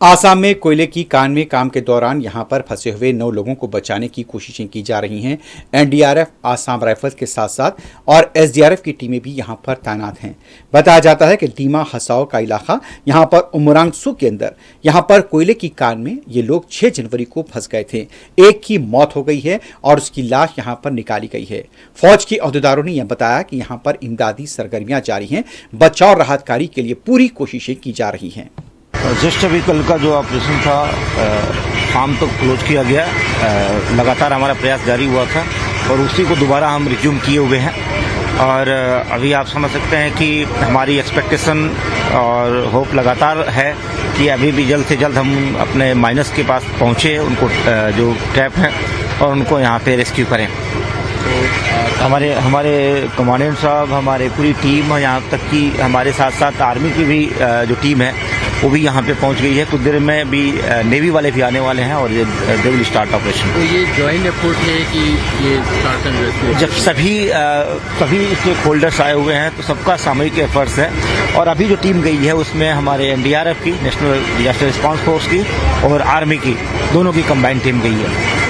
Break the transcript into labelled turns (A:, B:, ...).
A: आसाम में कोयले की कान में काम के दौरान यहां पर फंसे हुए 9 लोगों को बचाने की कोशिशें की जा रही हैं। एनडीआरएफ, आसाम राइफल्स के साथ साथ और एसडीआरएफ की टीमें भी यहां पर तैनात हैं। बताया जाता है कि दीमा हसाओ का इलाका यहां पर उमरांगसू के अंदर यहां पर कोयले की कान में ये लोग 6 जनवरी को फंस गए थे। एक की मौत हो गई है और उसकी लाश यहां पर निकाली गई है। फौज के अहदेदारों ने यह बताया कि यहां पर इमदादी सरगर्मियां जारी हैं। बचाव राहत कार्य के लिए पूरी कोशिशें की जा रही हैं।
B: जस्ट अभी कल का जो ऑपरेशन था शाम तक क्लोज किया गया। लगातार हमारा प्रयास जारी हुआ था और उसी को दोबारा हम रिज्यूम किए हुए हैं। और अभी आप समझ सकते हैं कि हमारी एक्सपेक्टेशन और होप लगातार है कि अभी भी जल्द से जल्द हम अपने माइनस के पास पहुंचे, उनको जो ट्रैप हैं और उनको यहाँ पे रेस्क्यू करें। हमारे कमांडेंट साहब, हमारे पूरी टीम, यहाँ तक कि हमारे साथ साथ आर्मी की भी जो टीम है वो भी यहाँ पे पहुँच गई है। कुछ देर में भी नेवी वाले भी आने वाले हैं और दे विल स्टार्ट ऑपरेशन।
C: तो ये जॉइंट एफर्ट है कि ये सर्च एंड रेस्क्यू,
B: जब सभी स्टेक होल्डर्स आए हुए हैं तो सबका सामूहिक एफर्ट्स है। और अभी जो टीम गई है उसमें हमारे एनडीआरएफ की, नेशनल डिजास्टर रिस्पांस फोर्स की और आर्मी की, दोनों की कंबाइंड टीम गई है।